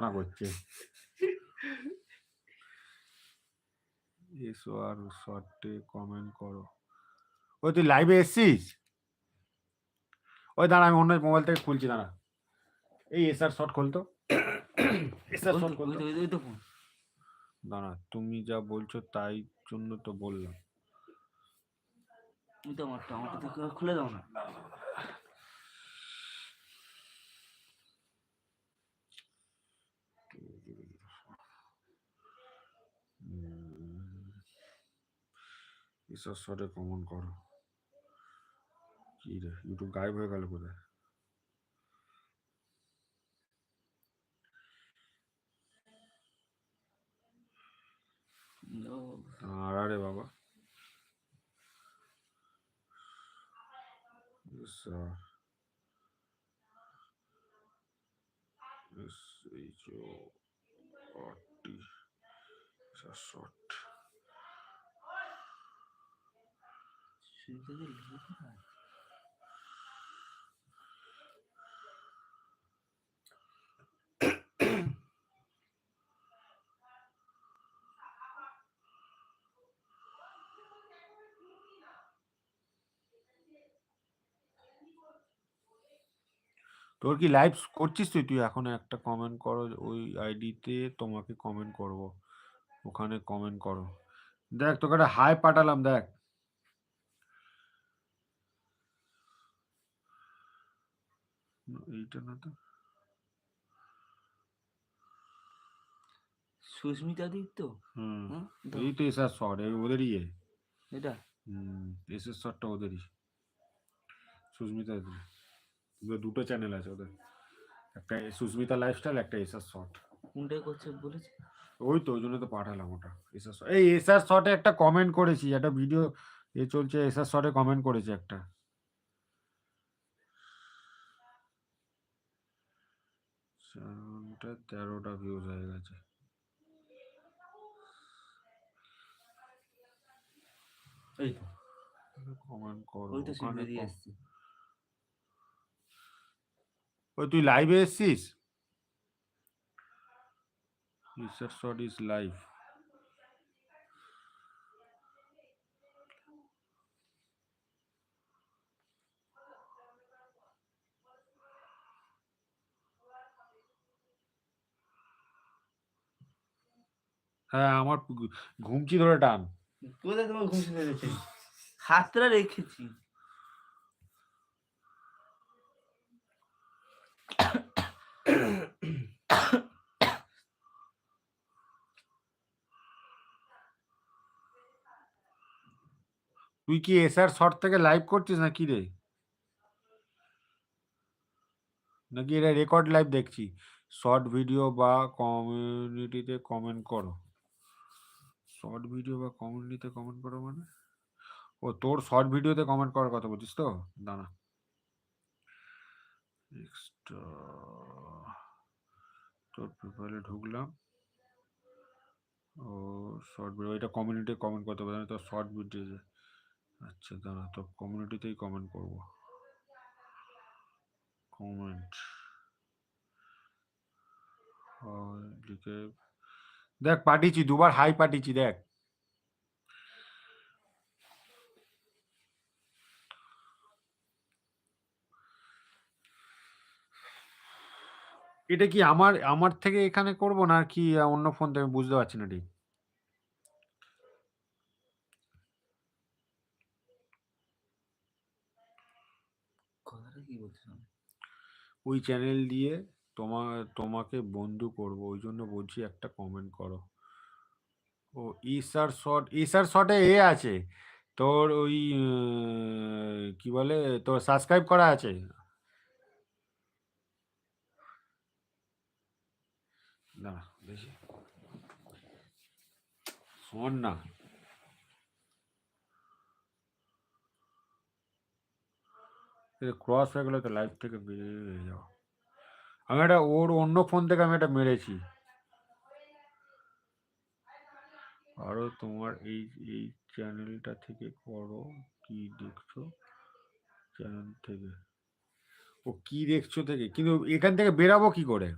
না করছে এসো আর শর্টে কমেন্ট করো। ওই তুই লাইভে এসছিস? ওই দাঁড়া, আমি অন্য মোবাইল থেকে খুলছি, দাঁড়া। এই এসআর শর্ট খুলতো, এসআর শর্ট খুলতো। দাঁড়া, তুমি যা বলছো তাই জন্য তো বললাম। আমারটা খুলে দাও না। এসআর শর্টে কমেন্ট করো। কি রে, ইউটিউব গায়েব হয়ে গেল কোথায়? আরে বাবা, শর্ট তোর কি লাইভ করছিস তুই? তুই এখন একটা কমেন্ট করো ওই আইডিতে, তোমাকে কমেন্ট করব, ওখানে কমেন্ট করো। দেখ তোকে একটা হাই পাঠালাম, দেখ। এইটা না তো, সুস্মিতা দিক তো। এই তো এসআর শর্ট, ওদেরই এটা এসএস শর্টটা ওদেরই, সুস্মিতা। দুটো চ্যানেল আছে ওদের, একটা সুস্মিতা লাইফস্টাইল, একটা এসআর শর্ট। কোনটাই করছে বলেছে? ওই তো, ওই জন্য তো পাঠালাম ওটা। এসআর শর্ট, এই এসআর শর্টে একটা কমেন্ট করেছি, একটা ভিডিও চলছে, এসআর শর্টে কমেন্ট করেছে একটা। 13টা ভিউজ হয়ে গেছে। এই তো কমেন্ট করো, ওই তো ওখানে বেরিয়ে আসছে। ওই তুই লাইভে এসছিস? SR short is live. হ্যাঁ, আমার ঘুমচি ধরে টান। কোথায় তোমার ঘুষি ধরেছে? হাতটা রেখেছি। তুই কি এসআর শর্ট থেকে লাইভ করছিস না কি রে? নাকি এটা রেকর্ড লাইভ দেখছি? শর্ট ভিডিও বা কমিউনিটিতে কমেন্ট করো। শর্ট ভিডিও বা কমিউনিটিতে কমেন্ট করো মানে? ও, তোর শর্ট ভিডিওতে কমেন্ট করার কথা বলছিস তো? দাঁড়া, তোর প্রোফাইলে ঢুকলাম। ও শর্ট ভিডিও, এটা কমিউনিটি কমেন্ট করতে পারে, তোর শর্ট ভিডিও। আচ্ছা দাঁড়া, তো কমিউনিটিতেই কমেন্ট করব। কমেন্ট লিখে দেখ, পাঠিয়েছি, দুবার হাই পাঠিয়েছি, দেখ। এটা কি আমার আমার থেকে এখানে করব না কি অন্য ফোন থেকে, বুঝতে পারছি না ঠিক। কথাটা কি বলছিস? ওই চ্যানেল দিয়ে তোমাকে বন্ধু করব, ওই জন্য বলছি একটা কমেন্ট করো। ও এসআর শর্টে আছে তোর, ওই কি বলে, তোর সাবস্ক্রাইব করা আছে। না দেখি, শোন না, ক্রস হয়ে গেলে তো লাইভ থেকে বেরিয়ে যাও। আমি একটা ওর অন্য ফোন থেকে আমি একটা মেরেছি। আরো তোমার এই এই চ্যানেলটা থেকে করো, কি দেখছো চ্যানেল থেকে? ও কি দেখছো থেকে, কিন্তু এখান থেকে বেরাবো কি করে?